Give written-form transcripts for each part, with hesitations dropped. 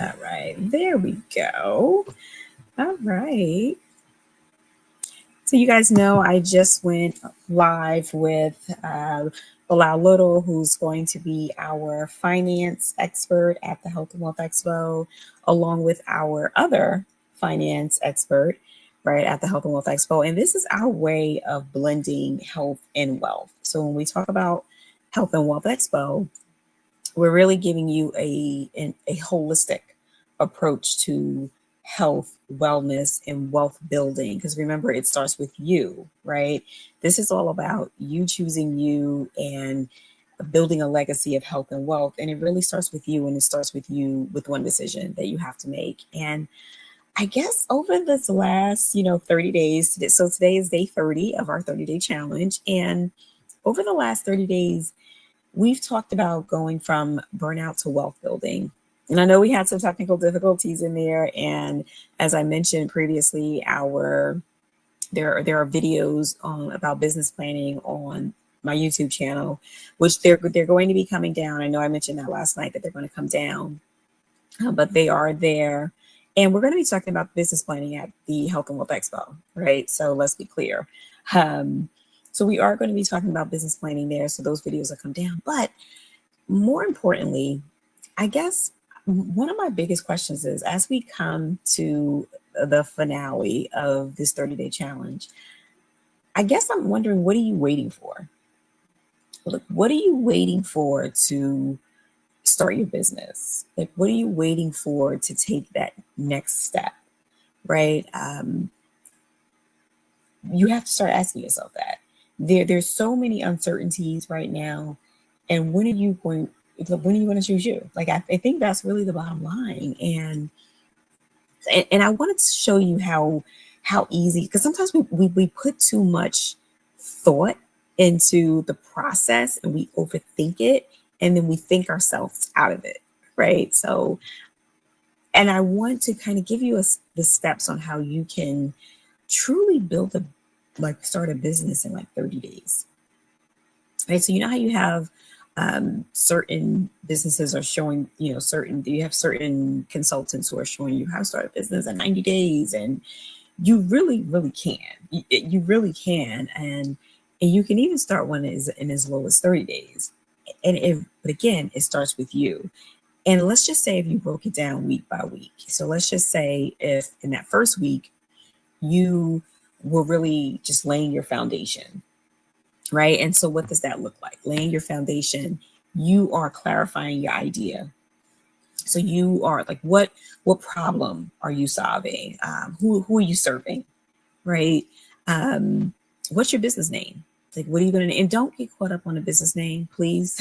All right, there we go. All right. So you guys know I just went live with Bilal Little, who's going to be our finance expert at the Health and Wealth Expo, along with our other finance expert, right, at the Health and Wealth Expo. And this is our way of blending health and wealth. So when we talk about Health and Wealth Expo, we're really giving you a holistic approach to health, wellness, and wealth building. Because remember, it starts with you, right? This is all about you choosing you and building a legacy of health and wealth. And it really starts with you, and it starts with you with one decision that you have to make. And I guess over this last, 30 days, so today is day 30 of our 30-day challenge. And over the last 30 days, we've talked about going from burnout to wealth building. And I know we had some technical difficulties in there. And as I mentioned previously, there are videos about business planning on my YouTube channel, which they're going to be coming down. I know I mentioned that last night that they're going to come down, but they are there. And we're going to be talking about business planning at the Health and Wealth Expo, right? So let's be clear. So we are going to be talking about business planning there. So those videos will come down. But more importantly, I guess one of my biggest questions is, as we come to the finale of this 30-day challenge, I guess I'm wondering, what are you waiting for? Look, what are you waiting for to start your business? Like, what are you waiting for to take that next step, right? You have to start asking yourself that. There's so many uncertainties right now, and when are you going to choose you? Like, I think that's really the bottom line. And I wanted to show you how easy, because sometimes we put too much thought into the process and we overthink it, and then we think ourselves out of it, right? So, and I want to kind of give you the steps on how you can truly start a business in like 30 days. Right. So you know how you have certain businesses are showing, you have certain consultants who are showing you how to start a business in 90 days. And you really, really can. You really can. And you can even start one in as low as 30 days. But again, it starts with you. And let's just say if you broke it down week by week. So let's just say if in that first week, you were really just laying your foundation, right? And so what does that look like? Laying your foundation, you are clarifying your idea. So you are like, what problem are you solving? Who are you serving, right? What's your business name? Like, what are you going to, and don't get caught up on a business name, please.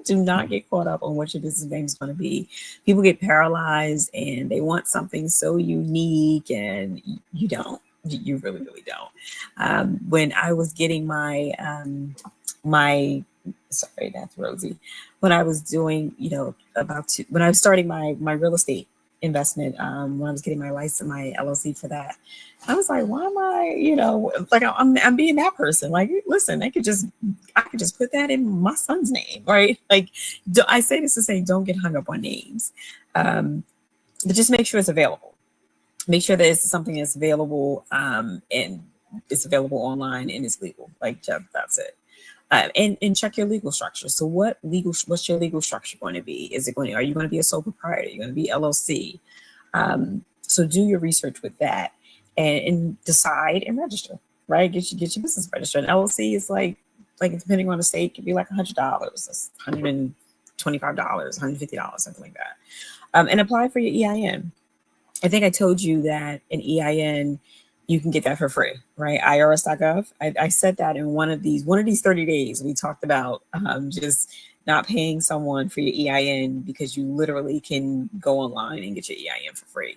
Do not get caught up on what your business name is going to be. People get paralyzed and they want something so unique, and you don't. You really, really don't. When I was getting my sorry, that's Rosie. When I was doing, when I was starting my real estate investment, when I was getting my license, my LLC for that, I was like, why am I, like I'm being that person. Like, listen, I could just put that in my son's name, right? Like, I say this to say, don't get hung up on names, but just make sure it's available. Make sure that it's something that's available, and it's available online and it's legal. Like, that's it. And check your legal structure. So what's your legal structure going to be? Are you going to be a sole proprietor? Are you going to be LLC? So do your research with that and decide and register, right? Get your business registered. An LLC is like depending on the state, it could be like $100, that's $125, $150, something like that. And apply for your EIN. I think I told you that an EIN, you can get that for free, right? IRS.gov. I said that in one of these 30 days, we talked about just not paying someone for your EIN, because you literally can go online and get your EIN for free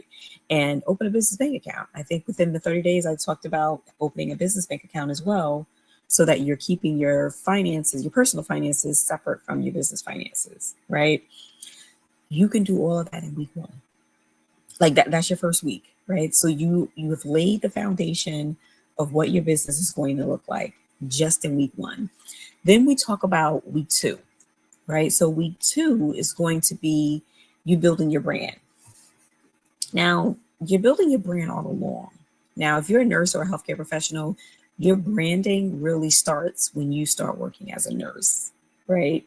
and open a business bank account. I think within the 30 days, I talked about opening a business bank account as well, so that you're keeping your finances, your personal finances, separate from your business finances, right? You can do all of that in week one. Like that's your first week, right? So you have laid the foundation of what your business is going to look like. just in week 1. Then we talk about week 2, right? So week 2 is going to be you building your brand. Now, you're building your brand all along. Now, if you're a nurse or a healthcare professional, your branding really starts when you start working as a nurse, right?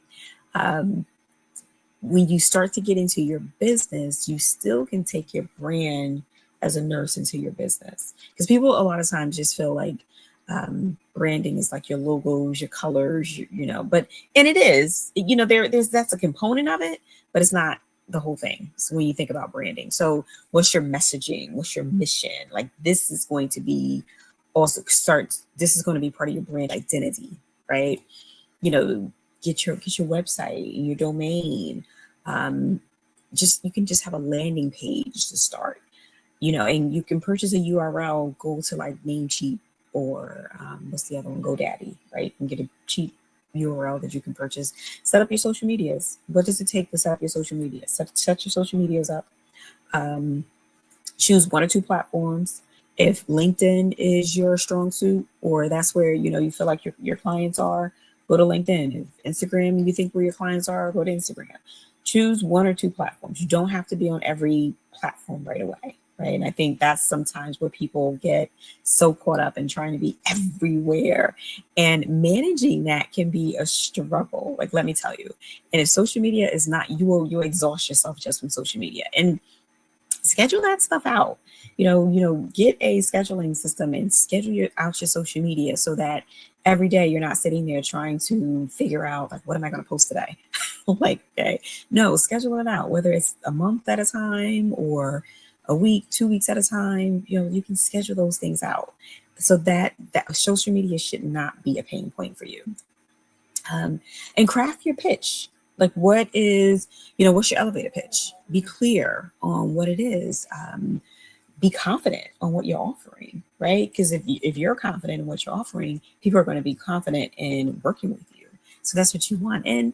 Um, when you start to get into your business, you still can take your brand as a nurse into your business. Because people a lot of times just feel like branding is like your logos, your colors, but and it is, there's that's a component of it, but it's not the whole thing. So when you think about branding, so what's your messaging? What's your mission? Like this is going to be this is going to be part of your brand identity, right? Get your website, your domain. You can just have a landing page to start, and you can purchase a URL, go to like Namecheap or what's the other one, GoDaddy, right? And get a cheap URL that you can purchase. Set up your social medias. What does it take to set up your social media? Set your social medias up. Choose 1 or 2 platforms. If LinkedIn is your strong suit, or that's where you feel like your clients are, go to LinkedIn. If Instagram, you think where your clients are, go to Instagram. Choose 1 or 2 platforms. You don't have to be on every platform right away, right? And I think that's sometimes where people get so caught up in trying to be everywhere, and managing that can be a struggle. Like, let me tell you. And if social media is not, you'll exhaust yourself just from social media. And schedule that stuff out. Get a scheduling system and schedule out your social media so that every day you're not sitting there trying to figure out, like, what am I going to post today? Like, okay, no, schedule it out, whether it's a month at a time or a week, 2 weeks at a time. You can schedule those things out so that social media should not be a pain point for you. And craft your pitch. Like, what's your elevator pitch? Be clear on what it is. Be confident on what you're offering, right? Because if you're confident in what you're offering, people are going to be confident in working with you. So that's what you want. And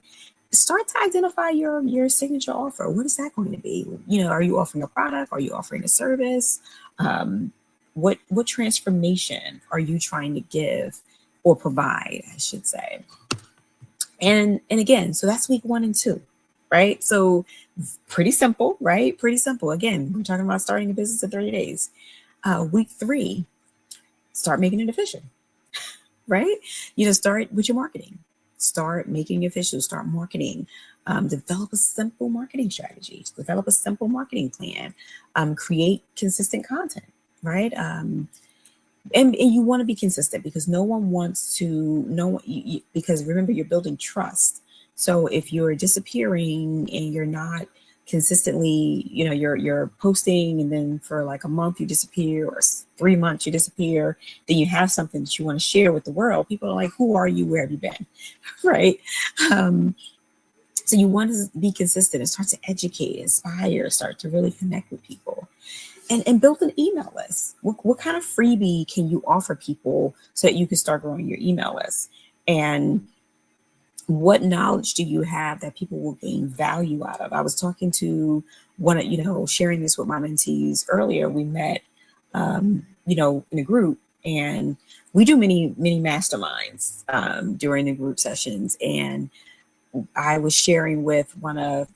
start to identify your signature offer. What is that going to be? Are you offering a product? Are you offering a service? What transformation are you trying to give or provide, I should say? And again, so that's week 1 and 2, right? So pretty simple, right? Pretty simple. Again, we're talking about starting a business in 30 days. Week 3, start making it official, right? Start with your marketing. Start making it official. Start marketing. Develop a simple marketing strategy. Develop a simple marketing plan. Create consistent content, right? And you want to be consistent, because no one wants to know because remember, you're building trust. So if you're disappearing and you're not consistently, you're posting, and then for like a month you disappear, or 3 months you disappear, then you have something that you want to share with the world. People are like, who are you? Where have you been? Right. So you want to be consistent and start to educate, inspire, start to really connect with people. And build an email list. What kind of freebie can you offer people so that you can start growing your email list? And what knowledge do you have that people will gain value out of? I was talking to sharing this with my mentees earlier. We met, in a group, and we do many masterminds during the group sessions. And I was sharing with one of,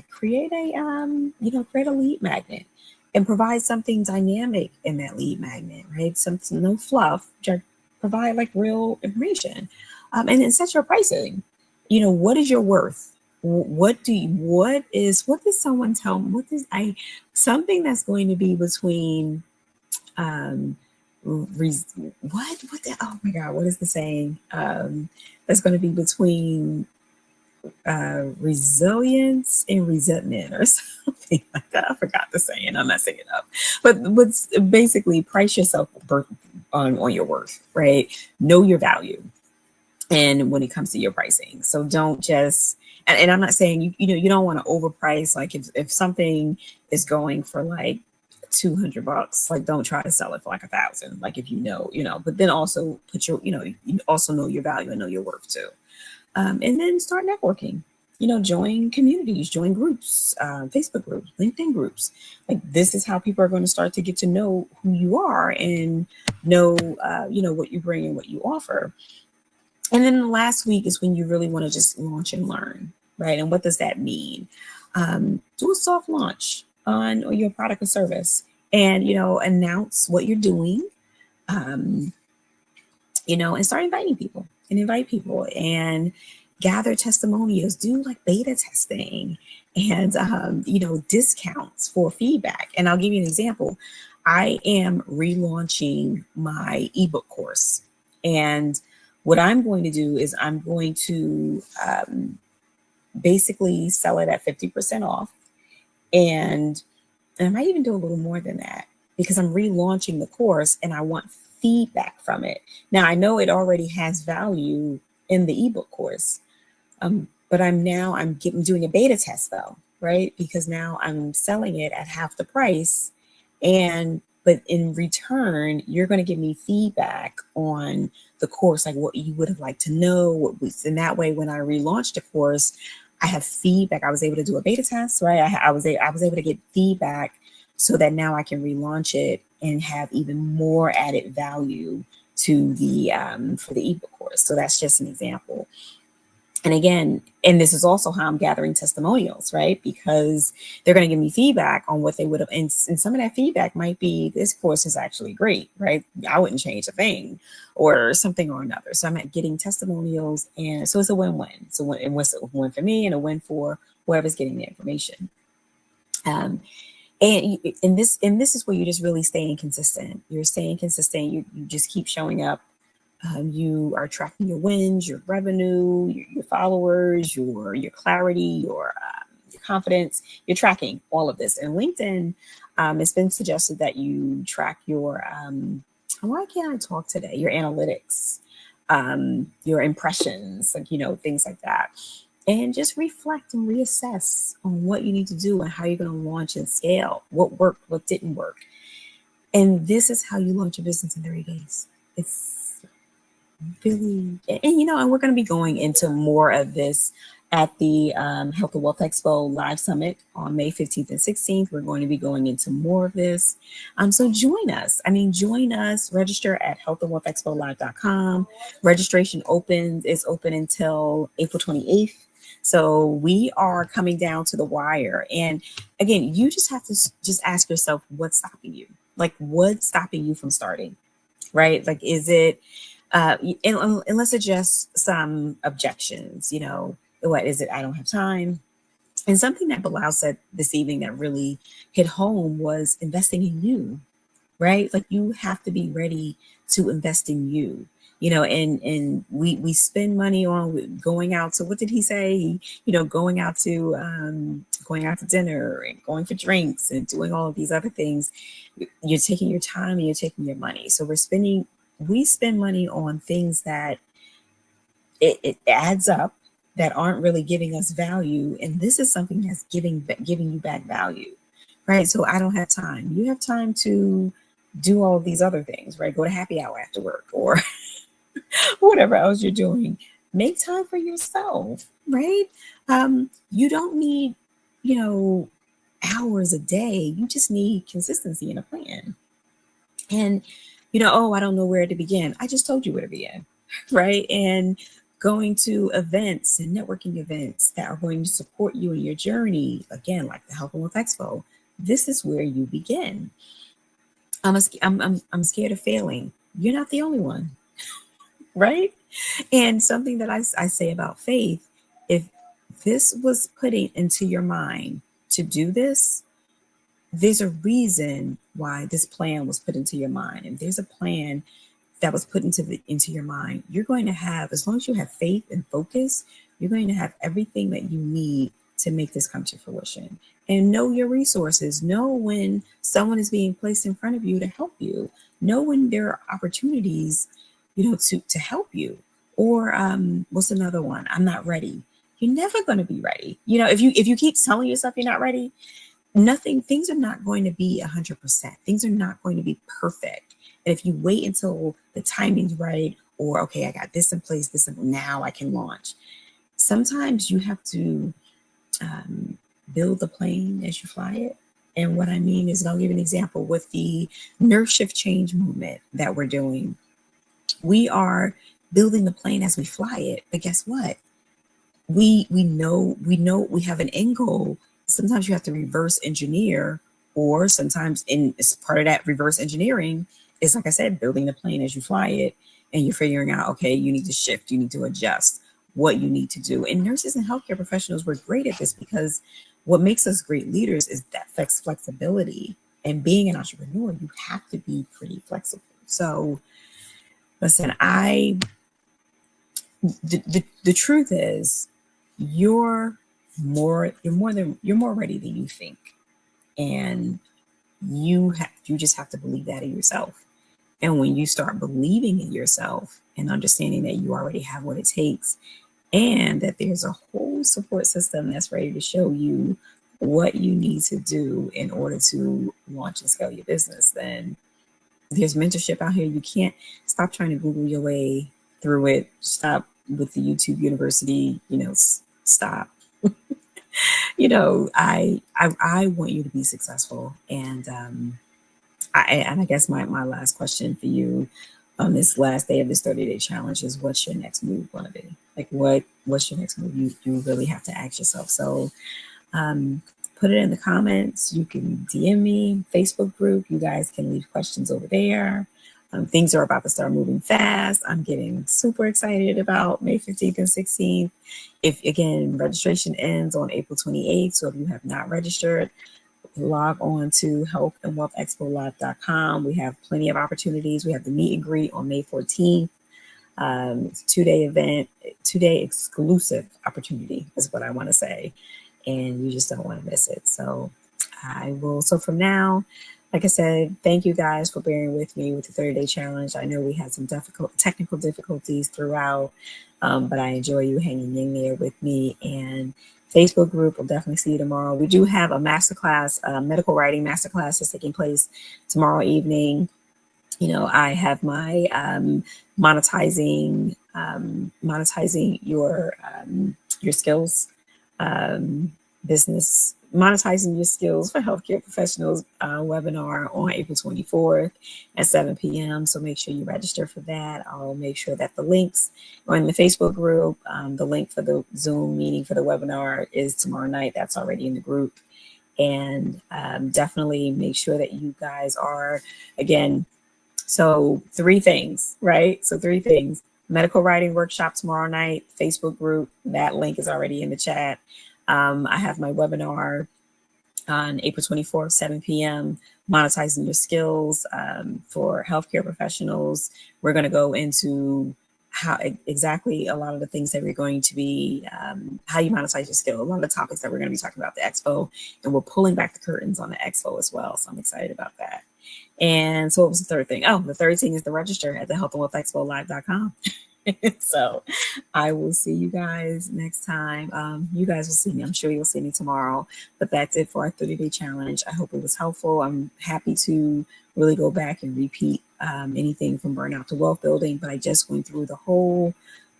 create a lead magnet and provide something dynamic in that lead magnet, right? Something, no fluff, just provide like real information. And then set your pricing. What is your worth? What does someone tell me? Something that's going to be between, oh my God, what is the saying? That's going to be between resilience and resentment, or something like that. I forgot the saying. I'm messing it up. But what's basically, price yourself on your worth, right? Know your value. And when it comes to your pricing, so don't just, and I'm not saying you don't want to overprice. Like if something is going for like $200, like don't try to sell it for like 1,000. Like if but then also put your, you also know your value and know your worth too. And then start networking. Join communities, join groups, Facebook groups, LinkedIn groups. Like this is how people are going to start to get to know who you are and know, what you bring and what you offer. And then the last week is when you really want to just launch and learn, right? And what does that mean? Do a soft launch on your product or service, and announce what you're doing, um, and start inviting people and invite people and gather testimonials, do like beta testing and, discounts for feedback. And I'll give you an example. I am relaunching my ebook course. And what I'm going to do is I'm going to basically sell it at 50% off. And I might even do a little more than that because I'm relaunching the course and I want feedback from it. Now, I know it already has value in the ebook course, but I'm doing a beta test though, right? Because now I'm selling it at half the price, but in return, you're going to give me feedback on the course, like what you would have liked to know. And that way, when I relaunched the course, I have feedback. I was able to do a beta test, right? I was able to get feedback so that now I can relaunch it and have even more added value to the for the ebook course. So that's just an example. And again, and this is also how I'm gathering testimonials, right? Because they're going to give me feedback on what they would have, and some of that feedback might be, this course is actually great, right? I wouldn't change a thing or something or another. So I'm getting testimonials, and so it's a win-win. So it was a win for me and a win for whoever's getting the information. And this is where you're just really staying consistent. You're staying consistent. You just keep showing up. You are tracking your wins, your revenue, your followers, your clarity, your confidence. You're tracking all of this. And LinkedIn, it's been suggested that you track your, why can't I talk today? Your analytics, your impressions, like, things like that. And just reflect and reassess on what you need to do and how you're going to launch and scale, what worked, what didn't work. And this is how you launch a business in 30 days. It's really, and we're going to be going into more of this at the Health and Wealth Expo Live Summit on May 15th and 16th. We're going to be going into more of this. So join us. Join us. Register at healthandwealthexpolive.com. Registration is open until April 28th. So we are coming down to the wire. And again, you just have to just ask yourself, what's stopping you? Like, what's stopping you from starting, right? Like, is it, and let's address some objections, what is it? I don't have time. And something that Bilal said this evening that really hit home was investing in you, right? Like, you have to be ready to invest in you, and we spend money on going out to, what did he say? Going out to dinner and going for drinks and doing all of these other things. You're taking your time and you're taking your money. So we spend money on things that it adds up, that aren't really giving us value. And this is something that's giving you back value, right? So I don't have time. You have time to do all of these other things, right? Go to happy hour after work or whatever else you're doing. Make time for yourself, right? You don't need, hours a day. You just need consistency and a plan. And, I don't know where to begin. I just told you where to begin, right? And going to events and networking events that are going to support you in your journey, again, like the Health and Wealth Expo, this is where you begin. I'm scared of failing. You're not the only one, right? And something that I say about faith, if this was putting into your mind to do this, there's a reason why this plan was put into your mind. And there's a plan that was put into your mind. You're going to have, as long as you have faith and focus, you're going to have everything that you need to make this come to fruition. And know your resources. Know when someone is being placed in front of you to help you. Know when there are opportunities, to help you. Or what's another one? I'm not ready. You're never going to be ready. If you keep telling yourself you're not ready, things are not going to be 100%. Things are not going to be perfect. And if you wait until the timing's right, or, okay, I got this in place, now I can launch. Sometimes you have to build the plane as you fly it. And what I mean is, I'll give an example with the Nurse Shift Change movement that we're doing. We are building the plane as we fly it. But guess what? We know we have an end goal. Sometimes you have to reverse engineer, or sometimes in it's part of that reverse engineering is, like I said, building the plane as you fly it, and you're figuring out, okay, you need to shift, you need to adjust what you need to do. And nurses and healthcare professionals were great at this, because what makes us great leaders is that flexibility. And being an entrepreneur, you have to be pretty flexible. So listen, the truth is, you're you're more ready than you think, and you just have to believe that in yourself. And when you start believing in yourself and understanding that you already have what it takes, and that there's a whole support system that's ready to show you what you need to do in order to launch and scale your business, then there's mentorship out here. You can't stop trying to Google your way through it. Stop with the YouTube University, stop. I want you to be successful. And I guess my last question for you on this last day of this 30-day challenge is, what's your next move going to be? Like, what's your next move? You really have to ask yourself. So put it in the comments. You can DM me, Facebook group. You guys can leave questions over there. Things are about to start moving fast. I'm getting super excited about May 15th and 16th. Again, registration ends on April 28th. So if you have not registered, log on to healthandwealthexpolive.com. We have plenty of opportunities. We have the meet and greet on May 14th. It's a 2-day event, 2-day exclusive opportunity is what I want to say. And you just don't want to miss it. So from now, like I said, thank you guys for bearing with me with the 30-day challenge. I know we had some technical difficulties throughout, but I enjoy you hanging in there with me. And Facebook group, we'll definitely see you tomorrow. We do have a masterclass, medical writing masterclass that's taking place tomorrow evening. I have my monetizing your skills business, monetizing your skills for healthcare professionals webinar on April 24th at 7 p.m. So make sure you register for that. I'll make sure that the links are in the Facebook group. The link for the Zoom meeting for the webinar is tomorrow night. That's already in the group. And definitely make sure that you guys are, again, so 3 things, right? So 3 things: medical writing workshop tomorrow night, Facebook group, that link is already in the chat. I have my webinar on April 24th, 7 p.m., monetizing your skills for healthcare professionals. We're going to go into how exactly a lot of the things that we're going to be, how you monetize your skill, a lot of the topics that we're going to be talking about at the expo, and we're pulling back the curtains on the expo as well. So I'm excited about that. And so what was the third thing? Oh, the third thing is to register at the healthandwealthexpolive.com. So I will see you guys next time. You guys will see me. I'm sure you'll see me tomorrow. But that's it for our 30-day challenge. I hope it was helpful. I'm happy to really go back and repeat anything from burnout to wealth building. But I just went through the whole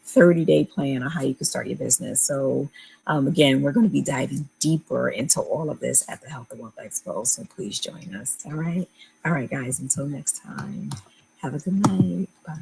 30-day plan on how you can start your business. So again, we're going to be diving deeper into all of this at the Health and Wealth Expo. So please join us. All right. All right, guys. Until next time. Have a good night. Bye.